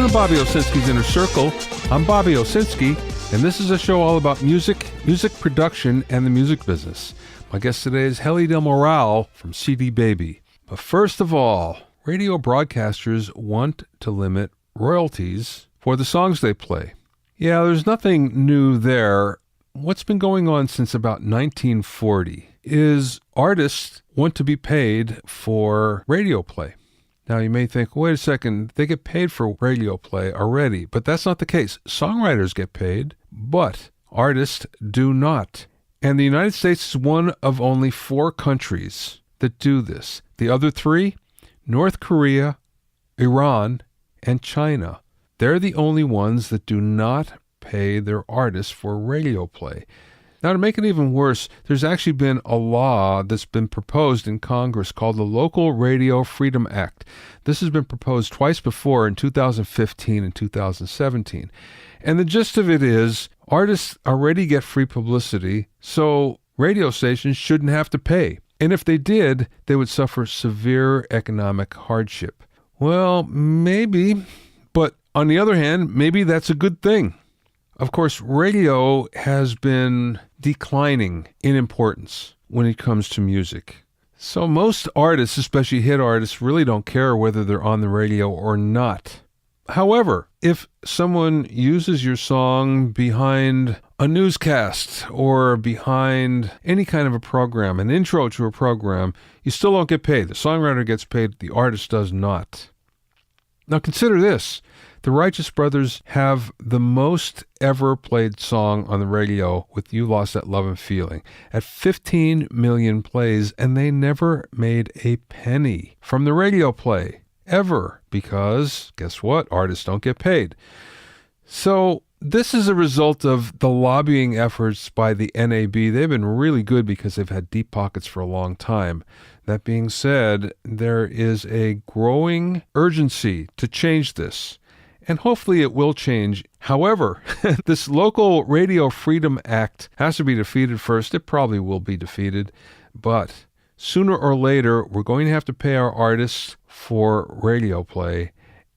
Welcome to Bobby Owsinski's Inner Circle. I'm Bobby Owsinski, and this is a show all about music production, and the music business. My guest today is Heli Del Moral from CD Baby. But first of all, radio broadcasters want to limit royalties for the songs they play. Yeah, there's nothing new there. What's been going on since about 1940 is artists want to be paid for radio play. Now, you may think, wait a second, they get paid for radio play already, but that's not the case. Songwriters get paid, but artists do not. And the United States is one of only 4 countries that do this. The other 3, North Korea, Iran, and China. They're the only ones that do not pay their artists for radio play. Now, to make it even worse, there's actually been a law that's been proposed in Congress called the Local Radio Freedom Act. This has been proposed twice before, in 2015 and 2017. And the gist of it is, artists already get free publicity, so radio stations shouldn't have to pay. And if they did, they would suffer severe economic hardship. Well, maybe, but on the other hand, maybe that's a good thing. Of course, radio has been declining in importance when it comes to music. So most artists, especially hit artists, really don't care whether they're on the radio or not. However, if someone uses your song behind a newscast or behind any kind of a program, an intro to a program, you still don't get paid. The songwriter gets paid, the artist does not. Now consider this. The Righteous Brothers have the most ever played song on the radio with You Lost That Love and Feeling at 15 million plays, and they never made a penny from the radio play, ever, because, guess what? Artists don't get paid. So this is a result of the lobbying efforts by the NAB. They've been really good because they've had deep pockets for a long time. That being said, there is a growing urgency to change this. And hopefully it will change. However, this Local Radio Freedom Act has to be defeated first. It probably will be defeated. But sooner or later, we're going to have to pay our artists for radio play.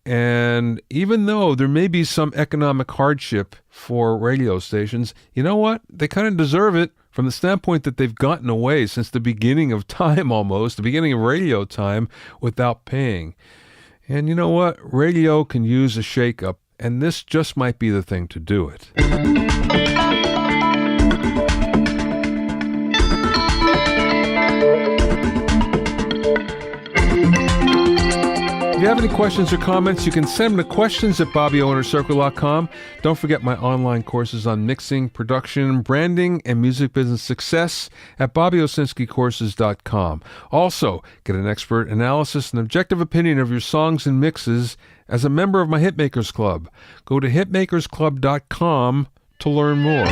And even though there may be some economic hardship for radio stations, you know what? They kind of deserve it from the standpoint that they've gotten away since the beginning of time almost, the beginning of radio time, without paying. And you know what? Radio can use a shake-up, and this just might be the thing to do it. If you have any questions or comments, you can send them to questions@BobbyOwnerCircle.com. Don't forget my online courses on mixing, production, branding, and music business success at BobbyOwsinskiCourses.com. Also, get an expert analysis and objective opinion of your songs and mixes as a member of my Hitmakers Club. Go to hitmakersclub.com to learn more.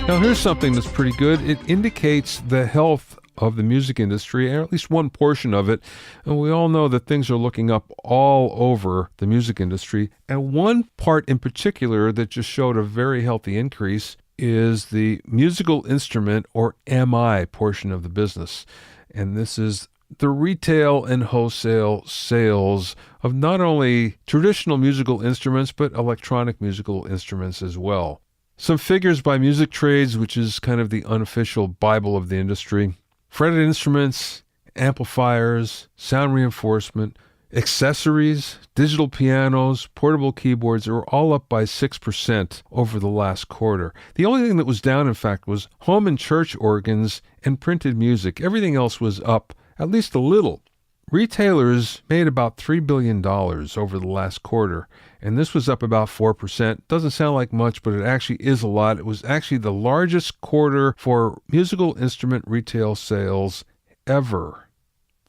Now, here's something that's pretty good. It indicates the health of the music industry, or at least one portion of it. And we all know that things are looking up all over the music industry. And one part in particular that just showed a very healthy increase is the musical instrument, or MI, portion of the business. And this is the retail and wholesale sales of not only traditional musical instruments, but electronic musical instruments as well. Some figures by Music Trades, which is kind of the unofficial Bible of the industry. Fretted instruments, amplifiers, sound reinforcement, accessories, digital pianos, portable keyboards are all up by 6% over the last quarter. The only thing that was down, in fact, was home and church organs and printed music. Everything else was up at least a little. Retailers made about $3 billion over the last quarter, and this was up about 4%. Doesn't sound like much, but it actually is a lot. It was actually the largest quarter for musical instrument retail sales ever.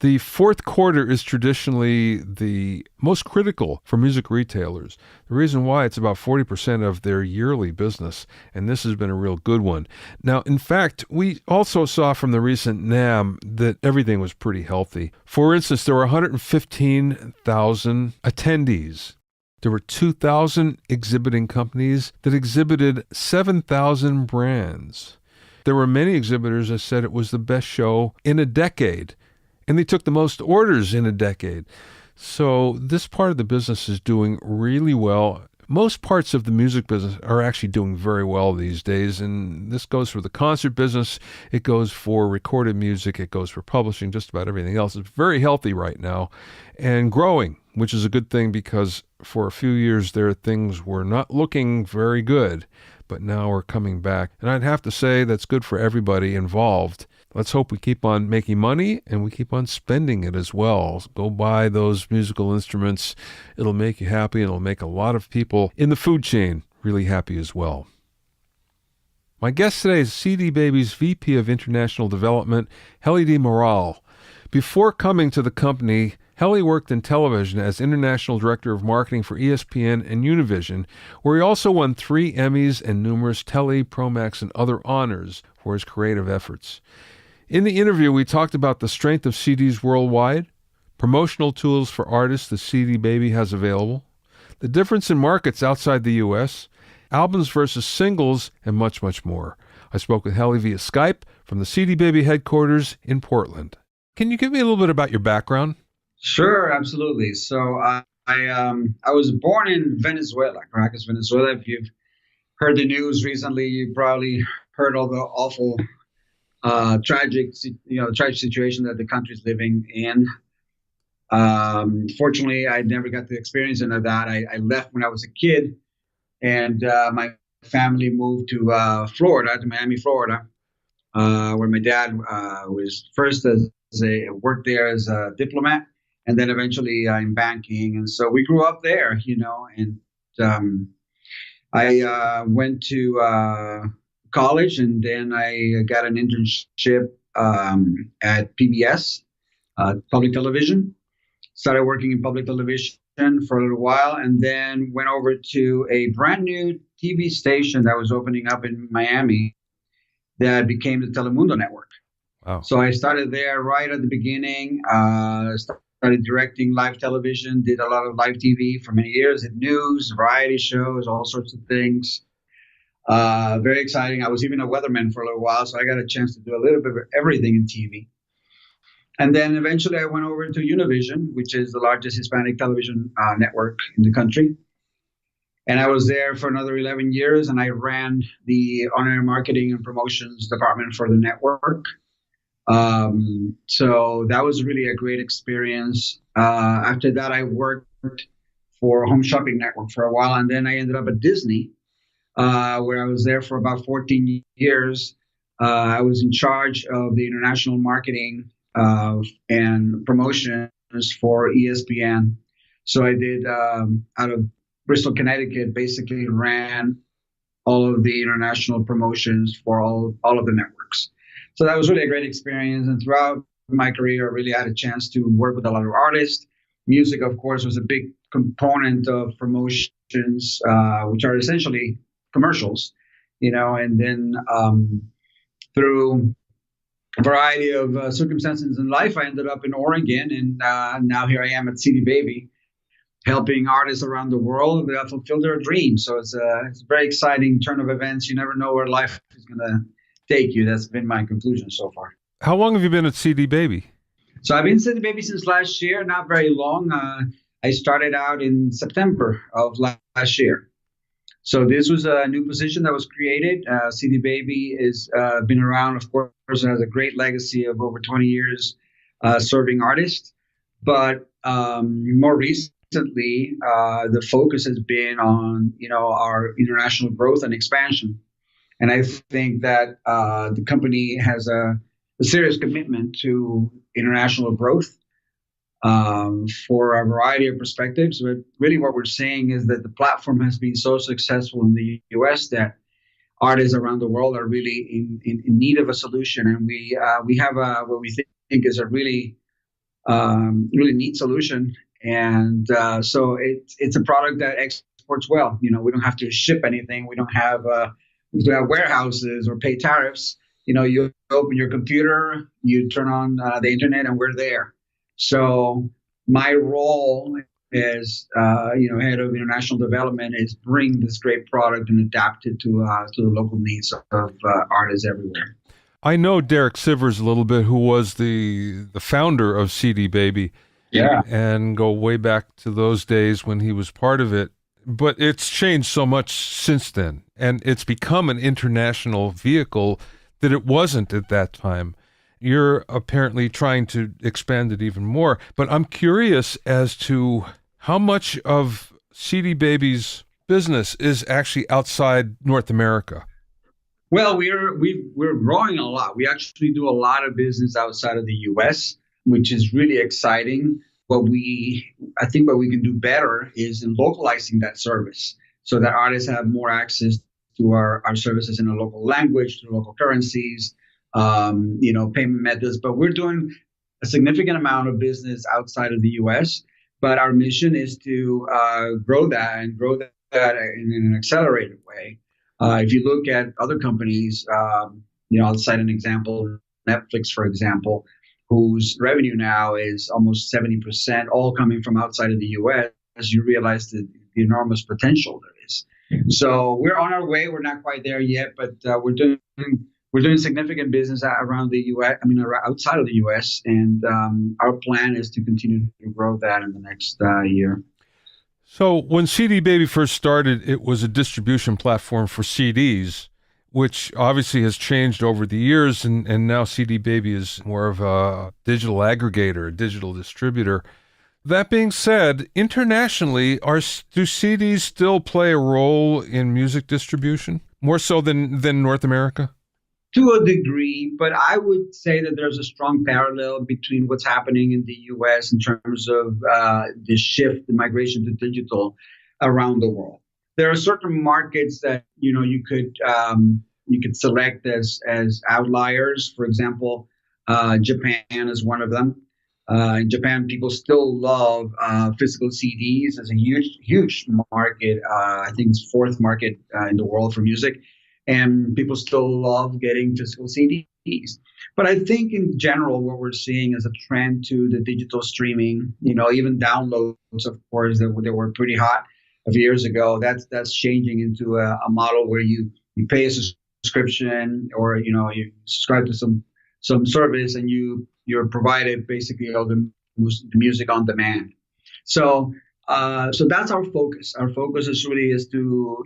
The fourth quarter is traditionally the most critical for music retailers. The reason why, it's about 40% of their yearly business, and this has been a real good one. Now, in fact, we also saw from the recent NAMM that everything was pretty healthy. For instance, there were 115,000 attendees. There were 2,000 exhibiting companies that exhibited 7,000 brands. There were many exhibitors that said it was the best show in a decade, and they took the most orders in a decade. So this part of the business is doing really well. Most parts of the music business are actually doing very well these days, and this goes for the concert business, it goes for recorded music, it goes for publishing, just about everything else. It's very healthy right now and growing, which is a good thing because for a few years there, things were not looking very good, but now we're coming back. And I'd have to say that's good for everybody involved. Let's hope we keep on making money and we keep on spending it as well. Go buy those musical instruments. It'll make you happy and it'll make a lot of people in the food chain really happy as well. My guest today is CD Baby's VP of International Development, Heli Del Moral. Before coming to the company, Heli worked in television as International Director of Marketing for ESPN and Univision, where he also won 3 Emmys and numerous Telly, Promax, and other honors for his creative efforts. In the interview, we talked about the strength of CDs worldwide, promotional tools for artists that CD Baby has available, the difference in markets outside the U.S., albums versus singles, and much, much more. I spoke with Heli via Skype from the CD Baby headquarters in Portland. Can you give me a little bit about your background? Sure, absolutely. So I was born in Venezuela, Caracas, Venezuela. If you've heard the news recently, you probably heard all the awful tragic situation that the country's living in. Fortunately, I never got to experience any of that. I left when I was a kid, and my family moved to Florida, to Miami, Florida, where my dad was first worked there as a diplomat, and then eventually in banking. And so we grew up there, and I went to college, and then I got an internship at PBS, public television. Started working in public television for a little while, and then went over to a brand new TV station that was opening up in Miami that became the Telemundo network. Wow. So I started there right at the beginning, started directing live television, did a lot of live TV for many years, did news, variety shows, all sorts of things. Very exciting. I was even a weatherman for a little while, so I got a chance to do a little bit of everything in TV. And then eventually I went over to Univision, which is the largest Hispanic television network in the country. And I was there for another 11 years, and I ran the on-air marketing and promotions department for the network. So that was really a great experience. After that, I worked for Home Shopping Network for a while, and then I ended up at Disney, where I was there for about 14 years. I was in charge of the international marketing and promotions for ESPN. So I did, out of Bristol, Connecticut, basically ran all of the international promotions for all of the networks. So that was really a great experience. And throughout my career, I really had a chance to work with a lot of artists. Music, of course, was a big component of promotions, which are essentially commercials, and then through a variety of circumstances in life, I ended up in Oregon, and now here I am at CD Baby, helping artists around the world fulfill their dreams. So it's a very exciting turn of events. You never know where life is going to take you. That's been my conclusion so far. How long have you been at CD Baby? So I've been CD Baby since last year, not very long. I started out in September of last year. So this was a new position that was created. CD Baby has been around, of course, has a great legacy of over 20 years serving artists. But more recently, the focus has been on, our international growth and expansion. And I think that the company has a serious commitment to international growth for a variety of perspectives. But really what we're saying is that the platform has been so successful in the U.S. that artists around the world are really in need of a solution. And we have what we think is a really neat solution. And so it's a product that exports well. We don't have to ship anything. We don't have warehouses or pay tariffs. You open your computer, you turn on the internet, and we're there. So my role as head of international development is bring this great product and adapt it to the local needs of artists everywhere. I know Derek Sivers a little bit, who was the founder of CD Baby, Yeah. and go way back to those days when he was part of it. But it's changed so much since then, and it's become an international vehicle that it wasn't at that time. You're apparently trying to expand it even more, but I'm curious as to how much of CD Baby's business is actually outside North America. Well, we're growing a lot. We actually do a lot of business outside of the U.S., which is really exciting. I think what we can do better is in localizing that service so that artists have more access to our services in a local language, to local currencies, payment methods. But we're doing a significant amount of business outside of the U.S. But our mission is to grow that and grow that in an accelerated way. If you look at other companies, I'll cite an example, Netflix, for example, whose revenue now is almost 70%, all coming from outside of the U.S., as you realize the enormous potential there is. So we're on our way. We're not quite there yet, but we're doing significant business around the U.S. Outside of the U.S., and our plan is to continue to grow that in the next year. So when CD Baby first started, it was a distribution platform for CDs, which obviously has changed over the years, and now CD Baby is more of a digital aggregator, a digital distributor. That being said, internationally, do CDs still play a role in music distribution, more so than North America? To a degree, but I would say that there's a strong parallel between what's happening in the U.S. in terms of the shift, the migration to digital around the world. There are certain markets that you could select as outliers. For example, Japan is one of them. In Japan, people still love physical CDs as a huge market. I think it's fourth market in the world for music. And people still love getting physical CDs. But I think in general, what we're seeing is a trend to the digital streaming, even downloads, of course, that were pretty hot a few years ago. That's changing into a model where you pay a subscription, or, you subscribe to some service, and you're provided basically all the music on demand. So that's our focus. Our focus is to,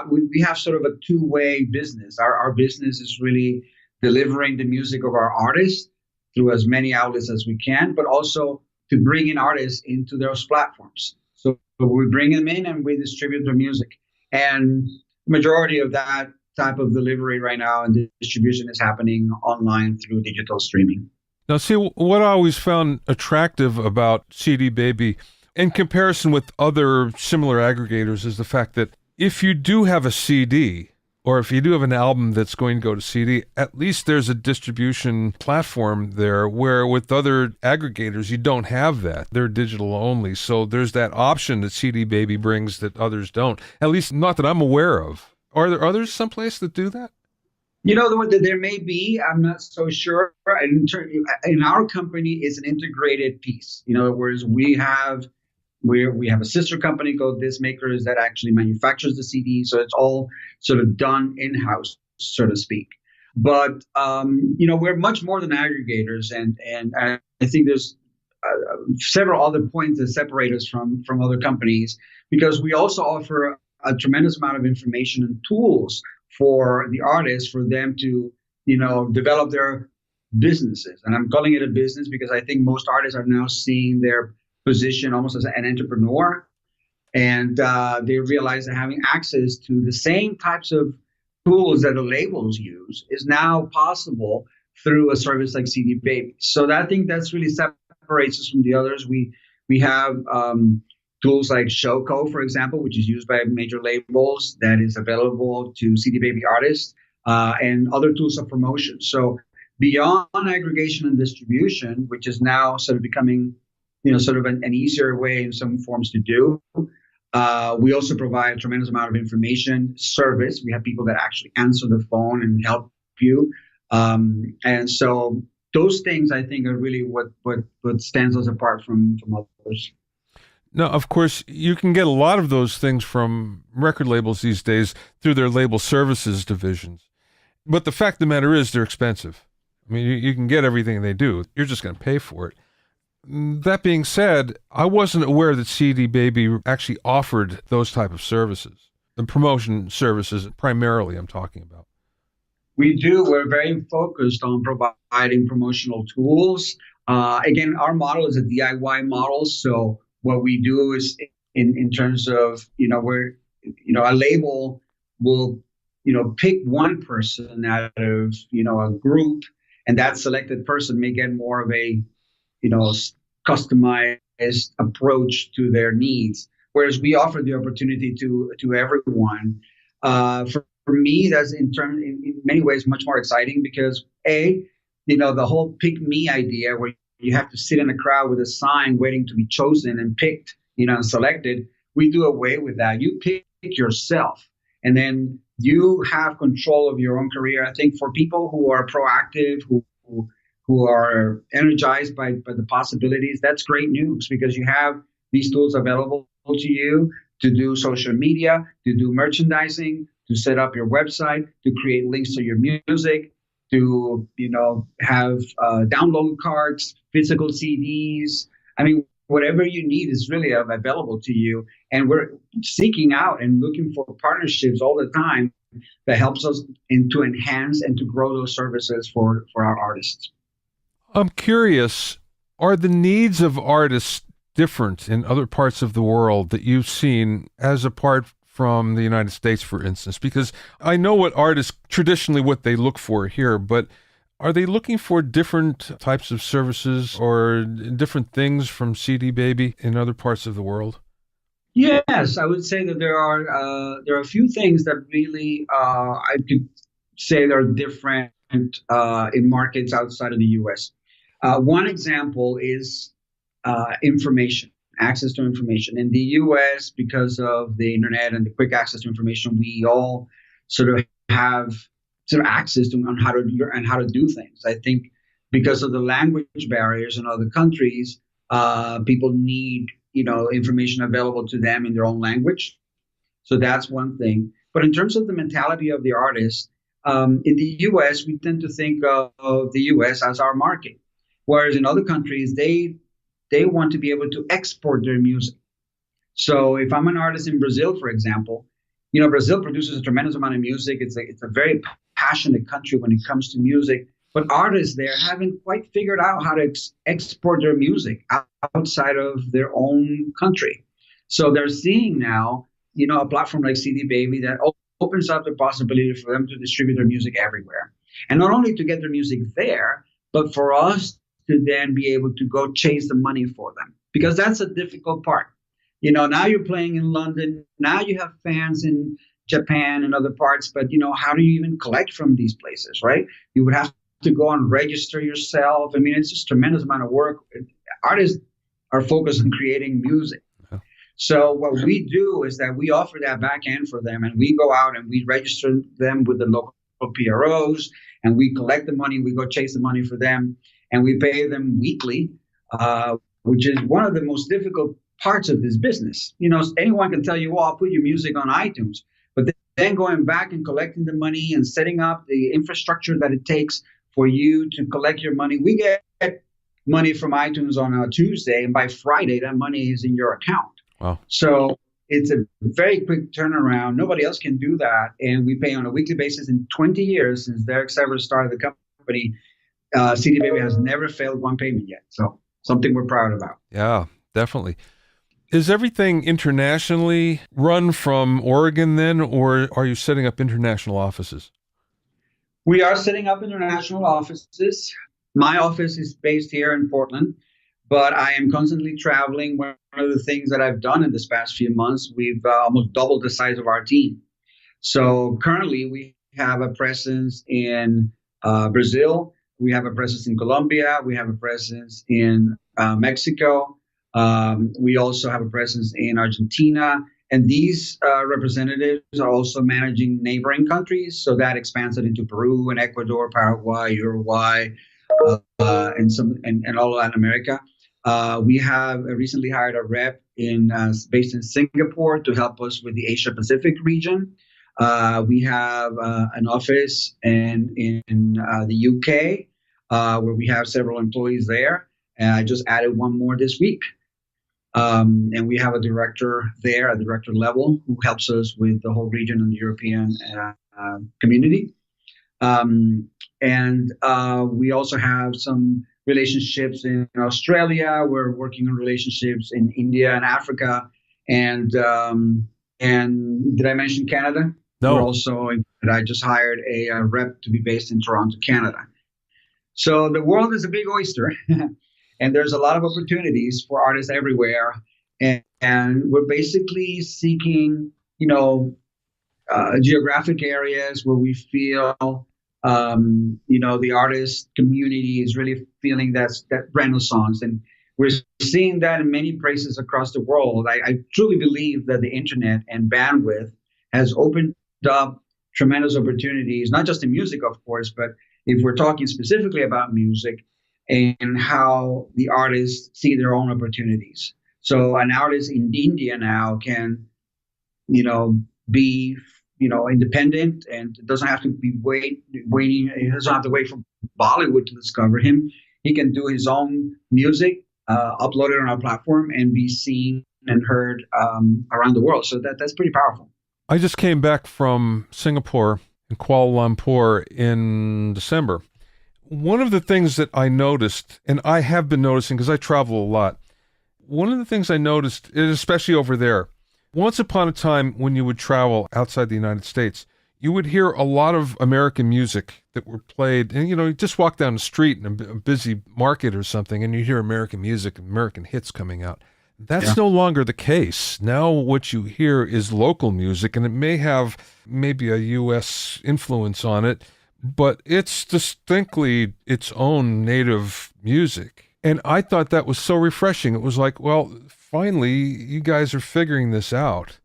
we have sort of a two-way business. Our business is really delivering the music of our artists through as many outlets as we can, but also to bring in artists into those platforms. So we bring them in and we distribute their music. And the majority of that type of delivery right now and distribution is happening online through digital streaming. Now, see, what I always found attractive about CD Baby in comparison with other similar aggregators is the fact that if you do have a CD, or if you do have an album that's going to go to CD, at least there's a distribution platform there, where with other aggregators, you don't have that. They're digital only. So there's that option that CD Baby brings that others don't, at least not that I'm aware of. Are there others someplace that do that? There may be. I'm not so sure. In our company, it's an integrated piece. In other words, we have a sister company called Disc Makers that actually manufactures the CD. So it's all sort of done in-house, so to speak. But, we're much more than aggregators. And I think there's several other points that separate us from other companies, because we also offer a tremendous amount of information and tools for the artists, for them to, develop their businesses. And I'm calling it a business because I think most artists are now seeing their position almost as an entrepreneur, and they realize that having access to the same types of tools that the labels use is now possible through a service like CD Baby. So I think that's really separates us from the others. We have tools like Showco, for example, which is used by major labels, that is available to CD Baby artists, and other tools of promotion. So beyond aggregation and distribution, which is now sort of becoming sort of an easier way in some forms to do. We also provide a tremendous amount of information service. We have people that actually answer the phone and help you. And so those things, I think, are really what stands us apart from others. Now, of course, you can get a lot of those things from record labels these days through their label services divisions. But the fact of the matter is they're expensive. I mean, you can get everything they do. You're just going to pay for it. That being said, I wasn't aware that CD Baby actually offered those type of services. The promotion services, primarily, I'm talking about. We do. We're very focused on providing promotional tools. Again, our model is a DIY model. So what we do is in terms of, we're, a label will, pick one person out of, a group, and that selected person may get more of a, customized approach to their needs. Whereas we offer the opportunity to everyone. For me, that's in many ways much more exciting because the whole pick me idea where you have to sit in a crowd with a sign waiting to be chosen and picked, and selected. We do away with that. You pick yourself, and then you have control of your own career. I think for people who are proactive, who are energized by the possibilities, that's great news because you have these tools available to you to do social media, to do merchandising, to set up your website, to create links to your music, to have download cards, physical CDs. I mean, whatever you need is really available to you. And we're seeking out and looking for partnerships all the time that helps us to enhance and to grow those services for our artists. I'm curious, are the needs of artists different in other parts of the world that you've seen as apart from the United States, for instance? Because I know what artists, traditionally what they look for here, but are they looking for different types of services or different things from CD Baby in other parts of the world? Yes, I would say that there are a few things that really I could say are different in markets outside of the U.S. One example is information, access to information. In the U.S., because of the internet and the quick access to information, we all sort of have access to on how to do things. I think because of the language barriers in other countries, people need information available to them in their own language. So that's one thing. But in terms of the mentality of the artist, in the U.S., we tend to think of the U.S. as our market. Whereas in other countries, they want to be able to export their music. So if I'm an artist in Brazil, for example, Brazil produces a tremendous amount of music. It's a very passionate country when it comes to music. But artists there haven't quite figured out how to export their music outside of their own country. So they're seeing now, a platform like CD Baby that opens up the possibility for them to distribute their music everywhere. And not only to get their music there, but for us to then be able to go chase the money for them, because that's a difficult part. Now you're playing in London, now you have fans in Japan and other parts, but how do you even collect from these places, right? You would have to go and register yourself. I mean, it's just a tremendous amount of work. Artists are focused on creating music. So what we do is that we offer that back end for them, and we go out and we register them with the local PROs, and we collect the money, we go chase the money for them, and we pay them weekly, which is one of the most difficult parts of this business. Anyone can tell you, I'll put your music on iTunes, but then going back and collecting the money and setting up the infrastructure that it takes for you to collect your money. We get money from iTunes on a Tuesday, and by Friday, that money is in your account. Wow. So it's a very quick turnaround. Nobody else can do that. And we pay on a weekly basis. In 20 years since Derek Severs started the company, CD Baby has never failed one payment yet. So something we're proud about. Yeah, definitely. Is everything internationally run from Oregon then, or are you setting up international offices? We are setting up international offices. My office is based here in Portland, but I am constantly traveling. One of the things that I've done in this past few months, we've almost doubled the size of our team. So currently we have a presence in Brazil. We have a presence in Colombia. We have a presence in Mexico. We also have a presence in Argentina. And these representatives are also managing neighboring countries. So that expands it into Peru and Ecuador, Paraguay, Uruguay, and all Latin America. We have recently hired a rep based in Singapore to help us with the Asia Pacific region. We have an office in the UK where we have several employees there. And I just added one more this week. And we have a director there at the director level who helps us with the whole region and the European community. And we also have some relationships in Australia. We're working on relationships in India and Africa. And did I mention Canada? No. We're also, I just hired a rep to be based in Toronto, Canada. So the world is a big oyster, and there's a lot of opportunities for artists everywhere. And we're basically seeking, geographic areas where we feel, the artist community is really feeling that renaissance. And we're seeing that in many places across the world. I truly believe that the internet and bandwidth has opened up tremendous opportunities, not just in music, of course, but if we're talking specifically about music and how the artists see their own opportunities. So an artist in India now can, be, independent and doesn't have to be waiting. He doesn't have to wait for Bollywood to discover him. He can do his own music, upload it on our platform, and be seen and heard around the world. So that's pretty powerful. I just came back from Singapore and Kuala Lumpur in December. One of the things that I noticed, and I have been noticing because I travel a lot, one of the things I noticed, especially over there, once upon a time when you would travel outside the United States, you would hear a lot of American music that were played. And, you just walk down the street in a busy market or something, and you hear American music, American hits coming out. That's no longer the case. Now what you hear is local music, and it may have maybe a U.S. influence on it, but it's distinctly its own native music. And I thought that was so refreshing. It was like, well, finally, you guys are figuring this out.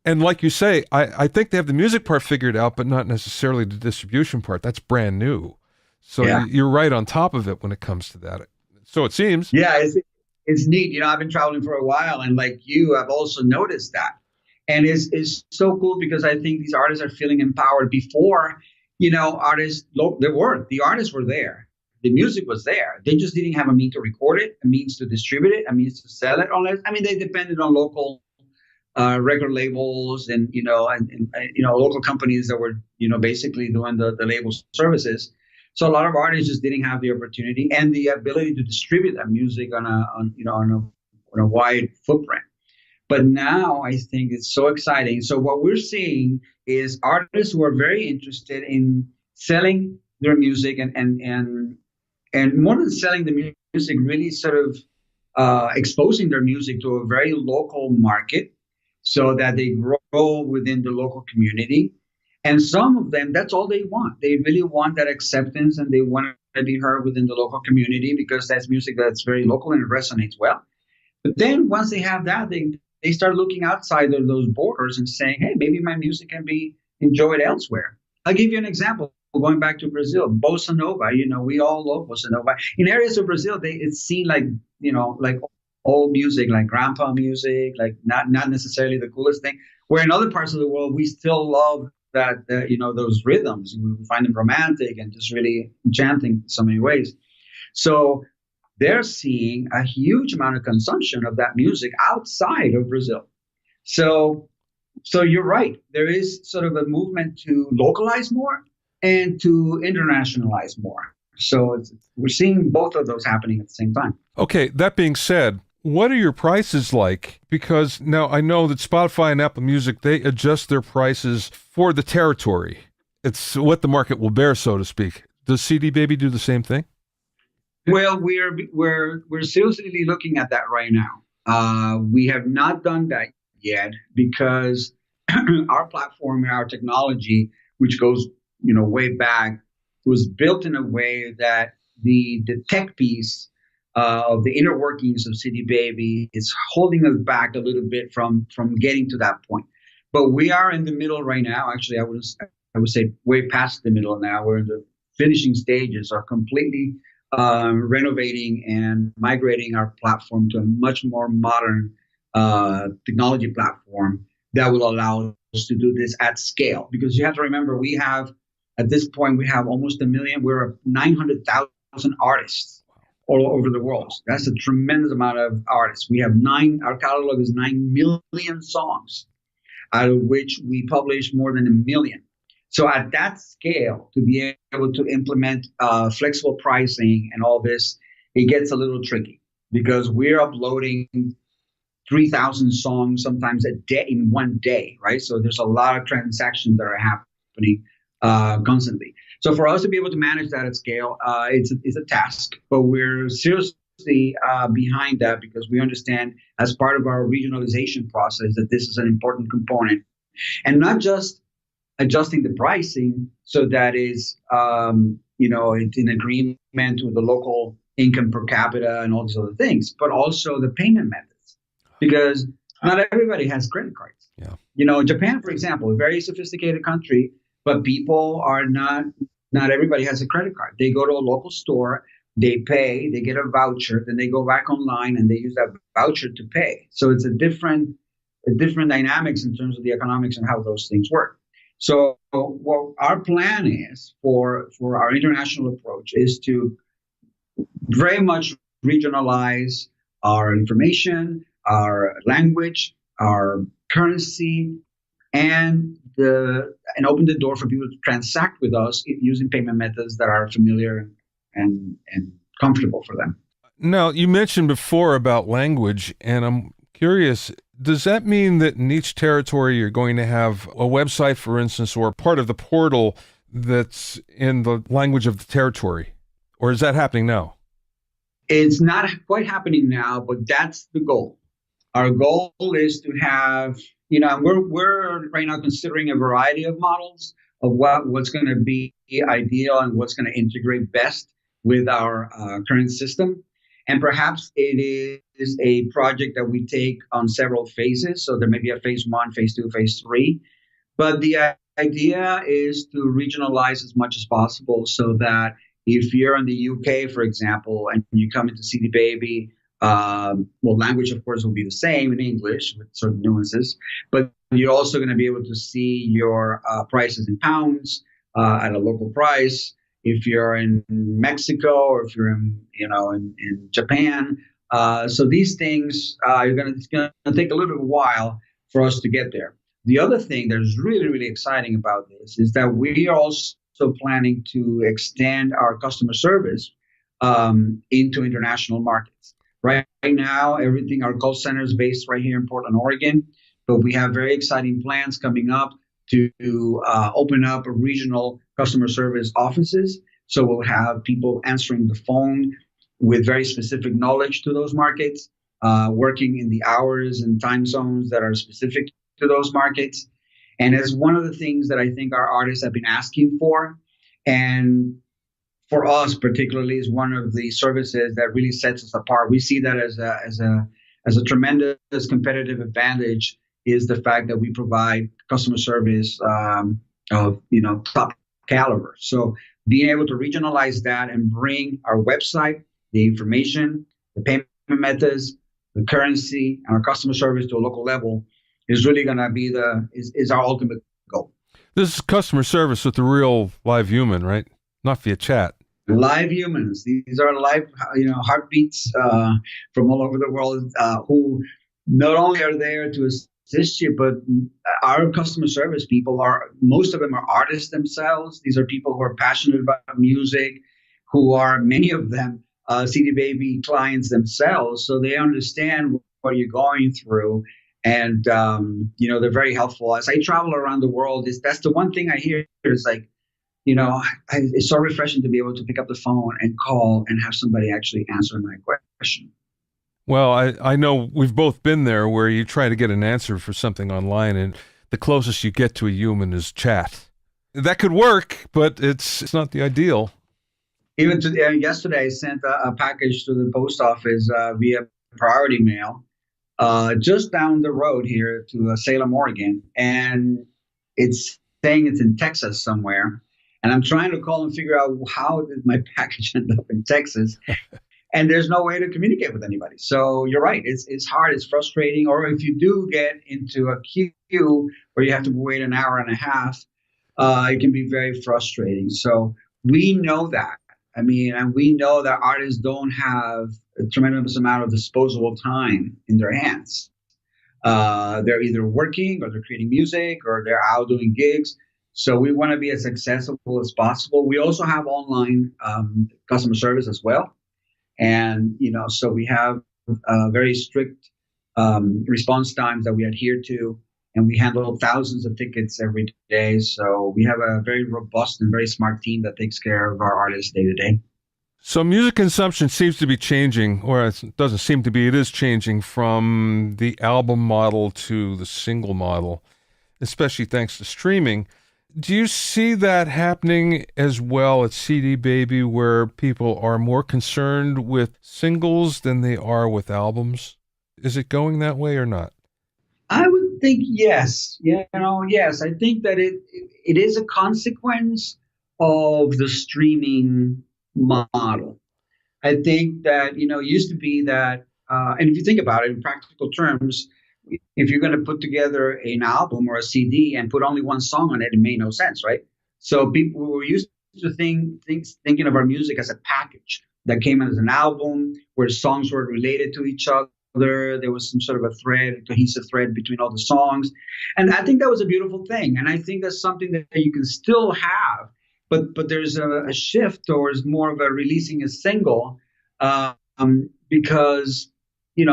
And like you say, I think they have the music part figured out, but not necessarily the distribution part. That's brand new. So you're right on top of it when it comes to that. So it seems. Yeah, it's neat. I've been traveling for a while, and like you, I've also noticed that. And it's so cool because I think these artists are feeling empowered. Before, artists, the artists were there. The music was there. They just didn't have a means to record it, a means to distribute it, a means to sell it. They depended on local record labels and local companies that were basically doing the label services. So a lot of artists just didn't have the opportunity and the ability to distribute that music on a wide footprint. But now I think it's so exciting. So what we're seeing is artists who are very interested in selling their music and more than selling the music, really sort of exposing their music to a very local market so that they grow within the local community. And some of them, that's all they want. They really want that acceptance, and they want to be heard within the local community because that's music that's very local and it resonates well. But then once they have that, they start looking outside of those borders and saying, hey, maybe my music can be enjoyed elsewhere. I'll give you an example. Going back to Brazil, bossa nova, we all love bossa nova. In areas of Brazil, it's seen like old music, like grandpa music, like not necessarily the coolest thing. Where in other parts of the world, we still love that, those rhythms. We find them romantic and just really enchanting in so many ways. So they're seeing a huge amount of consumption of that music outside of Brazil. So you're right. There is sort of a movement to localize more and to internationalize more. So we're seeing both of those happening at the same time. Okay, that being said, what are your prices like? Because now I know that Spotify and Apple Music, they adjust their prices for the territory. It's what the market will bear, so to speak. Does CD Baby do the same thing? Well, we're seriously looking at that right now. We have not done that yet because our platform and our technology, which goes way back, was built in a way that the tech piece of the inner workings of CD Baby is holding us back a little bit from getting to that point. But we are in the middle right now. Actually, I would say way past the middle now. We're in the finishing stages of completely renovating and migrating our platform to a much more modern technology platform that will allow to do this at scale, because you have to remember at this point we have almost a million. We're 900,000 artists all over the world. That's a tremendous amount of artists. We have our catalog is 9 million songs, out of which we publish more than a million. So at that scale, to be able to implement flexible pricing and all this, it gets a little tricky, because we're uploading 3,000 songs sometimes a day in one day, right? So there's a lot of transactions that are happening constantly. So for us to be able to manage that at scale, it's a task, but we're seriously behind that, because we understand as part of our regionalization process that this is an important component, and not just adjusting the pricing so that is it's in agreement with the local income per capita and all these other things, but also the payment methods, because not everybody has credit cards. Yeah. Japan, for example, a very sophisticated country, but people are not everybody has a credit card. They go to a local store, they pay, they get a voucher, then they go back online and they use that voucher to pay. So it's a different dynamics in terms of the economics and how those things work. So what our plan is for our international approach is to very much regionalize our information, our language, our currency, and open the door for people to transact with us using payment methods that are familiar and comfortable for them. Now, you mentioned before about language, and I'm curious, does that mean that in each territory you're going to have a website, for instance, or part of the portal that's in the language of the territory? Or is that happening now? It's not quite happening now, but that's the goal. Our goal is to have, we're right now considering a variety of models of what's going to be ideal and what's going to integrate best with our current system. And perhaps it is a project that we take on several phases. So there may be a phase 1, phase 2, phase 3. But the idea is to regionalize as much as possible, so that if you're in the UK, for example, and you come into CD Baby, language, of course, will be the same in English with certain nuances, but you're also going to be able to see your prices in pounds at a local price. If you're in Mexico, or if you're in Japan, so these things it's going to take a little bit while for us to get there. The other thing that's really, really exciting about this is that we are also planning to extend our customer service into international markets. Right now, our call center is based right here in Portland, Oregon, but we have very exciting plans coming up to open up regional customer service offices. So we'll have people answering the phone with very specific knowledge to those markets, working in the hours and time zones that are specific to those markets. And as one of the things that I think our artists have been asking for, and for us particularly, is one of the services that really sets us apart. We see that as a tremendous competitive advantage, is the fact that we provide customer service of top caliber. So being able to regionalize that and bring our website, the information, the payment methods, the currency, and our customer service to a local level is really going to be is our ultimate goal. This is customer service with the real live human, right? Not via chat. Live humans. These are live, heartbeats from all over the world who not only are there to assist you, but our customer service people most of them are artists themselves. These are people who are passionate about music, many of them CD Baby clients themselves, so they understand what you're going through. And, they're very helpful. As I travel around the world, that's the one thing I hear is like, it's so refreshing to be able to pick up the phone and call and have somebody actually answer my question. Well, I know we've both been there, where you try to get an answer for something online, and the closest you get to a human is chat. That could work, but it's not the ideal. Even yesterday, I sent a package to the post office via priority mail. Just down the road here to Salem, Oregon, and it's saying it's in Texas somewhere. And I'm trying to call and figure out how did my package end up in Texas. and there's no way to communicate with anybody. So you're right. It's hard. It's frustrating. Or if you do get into a queue where you have to wait an hour and a half, it can be very frustrating. So we know that. I mean, and we know that artists don't have a tremendous amount of disposable time in their hands. They're either working or they're creating music or they're out doing gigs. So we want to be as accessible as possible. We also have online customer service as well. And, so we have very strict response times that we adhere to, and we handle thousands of tickets every day. So we have a very robust and very smart team that takes care of our artists day to day. So music consumption seems to be changing, or it doesn't seem to be, it is changing from the album model to the single model, especially thanks to streaming. Do you see that happening as well at CD Baby, where people are more concerned with singles than they are with albums? Is it going that way or not? I would think yes. Yes. I think that it is a consequence of the streaming model. I think that, it used to be that, and if you think about it in practical terms, if you're going to put together an album or a CD and put only one song on it, it made no sense, right? So people were used to thinking of our music as a package that came as an album where songs were related to each other. There was some sort of a cohesive thread between all the songs. And I think that was a beautiful thing. And I think that's something that you can still have, but there's a shift towards more of a releasing a single because,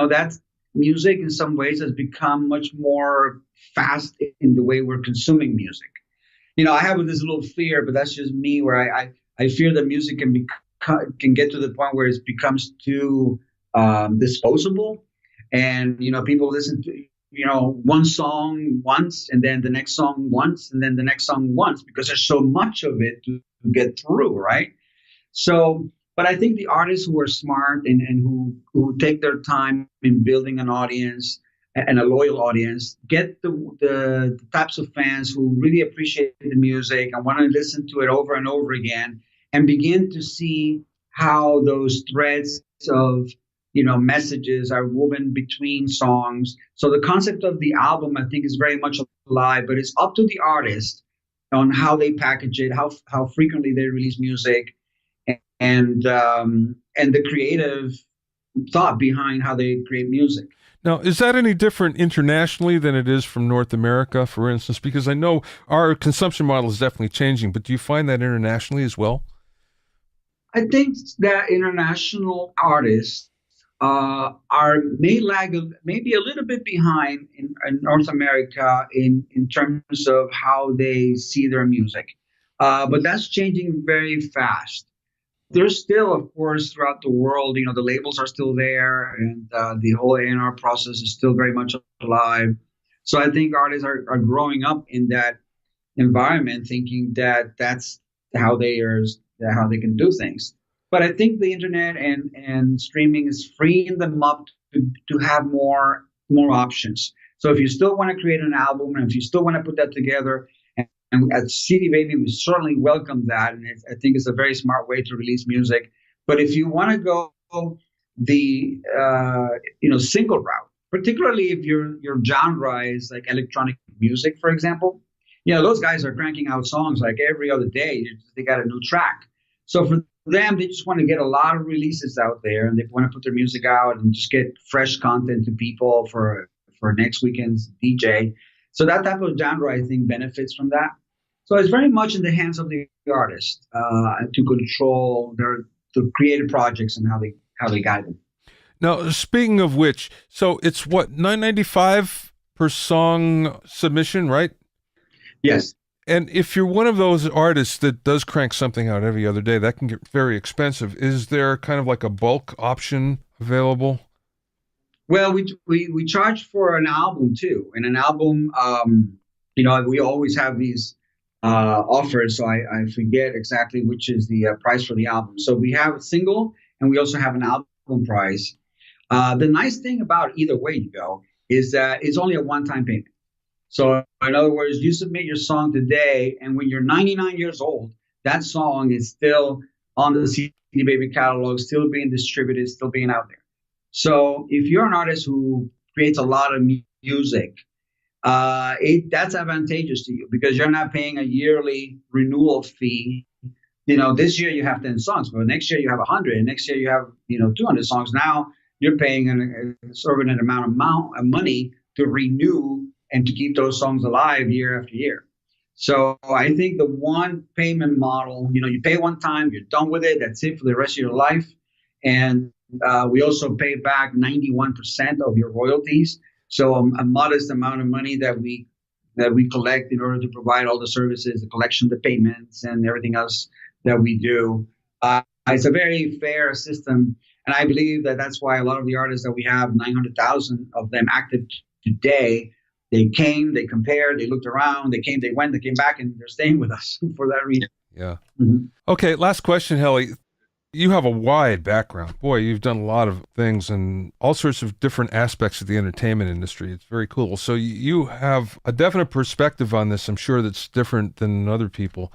that's music in some ways has become much more fast in the way we're consuming music. I have this little fear, but that's just me, where I fear that music can get to the point where it becomes too disposable, and people listen to one song once, and then the next song once, and then the next song once, because there's so much of it to get through, right? So, but I think the artists who are smart and who take their time in building an audience and a loyal audience get the types of fans who really appreciate the music and want to listen to it over and over again, and begin to see how those threads of messages are woven between songs. So the concept of the album, I think, is very much alive, but it's up to the artist on how they package it, how frequently they release music, and the creative thought behind how they create music. Now, is that any different internationally than it is from North America, for instance? Because I know our consumption model is definitely changing, but do you find that internationally as well? I think that international artists may lag maybe a little bit behind in North America in terms of how they see their music. But that's changing very fast. There's still, of course, throughout the world, the labels are still there, and the whole A&R process is still very much alive. So I think artists are growing up in that environment, thinking that that's how they can do things. But I think the internet and streaming is freeing them up to have more options. So if you still want to create an album, and if you still want to put that together, and at CD Baby, we certainly welcome that, and I think it's a very smart way to release music. But if you want to go the single route, particularly if your genre is like electronic music, for example, those guys are cranking out songs like every other day. They got a new track. So for them, they just want to get a lot of releases out there, and they want to put their music out and just get fresh content to people for next weekend's DJ. So that type of genre, I think, benefits from that. So it's very much in the hands of the artist to control the creative projects and how they guide them. Now, speaking of which, so it's what, $9.95 per song submission, right? Yes. And if you're one of those artists that does crank something out every other day, that can get very expensive. Is there kind of like a bulk option available? Well, we charge for an album too, and an album, we always have these offers, so I forget exactly which is the price for the album. So we have a single, and we also have an album price. The nice thing about either way you go is that it's only a one-time payment. So in other words, you submit your song today, and when you're 99 years old, that song is still on the CD Baby catalog, still being distributed, still being out there. So if you're an artist who creates a lot of music, that's advantageous to you because you're not paying a yearly renewal fee. This year you have 10 songs, but next year you have 100, and next year you have 200 songs. Now you're paying an exorbitant amount of money to renew and to keep those songs alive year after year. So I think the one payment model, you pay one time, you're done with it, that's it for the rest of your life. And we also pay back 91% of your royalties. So a modest amount of money that we collect in order to provide all the services, the collection, the payments, and everything else that we do. It's a very fair system. And I believe that that's why a lot of the artists that we have, 900,000 of them active today, they came, they compared, they looked around, they came, they went, they came back, and they're staying with us for that reason. Yeah. Mm-hmm. Okay, last question, Heli. You have a wide background. Boy, you've done a lot of things in all sorts of different aspects of the entertainment industry. It's very cool. So you have a definite perspective on this, I'm sure, that's different than other people.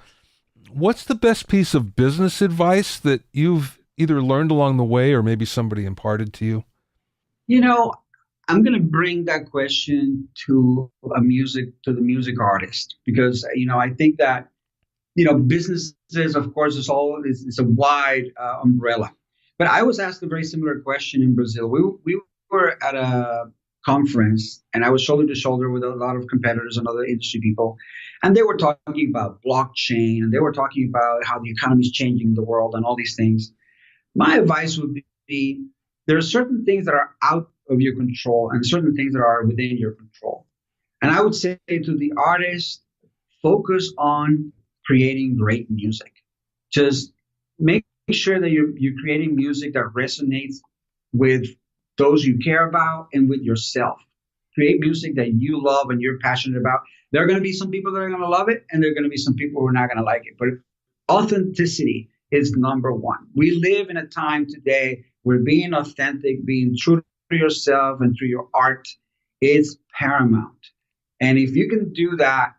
What's the best piece of business advice that you've either learned along the way or maybe somebody imparted to you? I'm going to bring that question to the music artist because, I think that, businesses, of course, it's a wide umbrella. But I was asked a very similar question in Brazil. We were at a conference and I was shoulder to shoulder with a lot of competitors and other industry people. And they were talking about blockchain and they were talking about how the economy is changing the world and all these things. My advice would be there are certain things that are out of your control and certain things that are within your control. And I would say to the artist, focus on creating great music. Just make sure that you're creating music that resonates with those you care about and with yourself. Create music that you love and you're passionate about. There are going to be some people that are going to love it and there are going to be some people who are not going to like it. But authenticity is number one. We live in a time today where being authentic, being true to yourself and through your art is paramount. And if you can do that,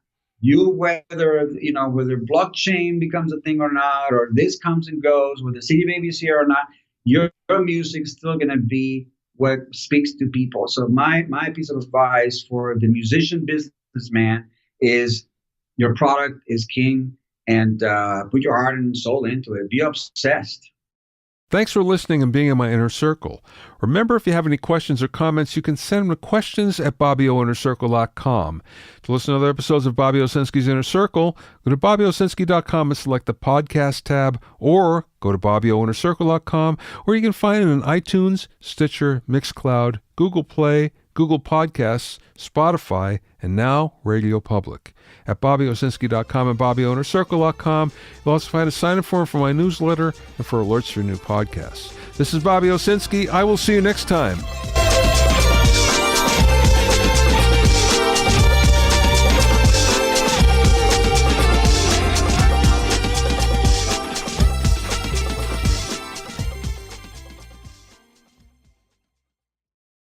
whether blockchain becomes a thing or not, or this comes and goes, whether CD Baby is here or not, your music is still going to be what speaks to people. So my piece of advice for the musician businessman is your product is king, and put your heart and soul into it. Be obsessed. Thanks for listening and being in my inner circle. Remember, if you have any questions or comments, you can send them to questions@BobbyOInnerCircle.com. To listen to other episodes of Bobby Owsinski's Inner Circle, go to BobbyOwsinski.com and select the podcast tab, or go to BobbyOInnerCircle.com, or you can find it on iTunes, Stitcher, Mixcloud, Google Play, Google Podcasts, Spotify, and now Radio Public. At BobbyOwsinski.com and BobbyOInnerCircle.com, you'll also find a sign-up form for my newsletter and for alerts for new podcasts. This is Bobby Owsinski. I will see you next time.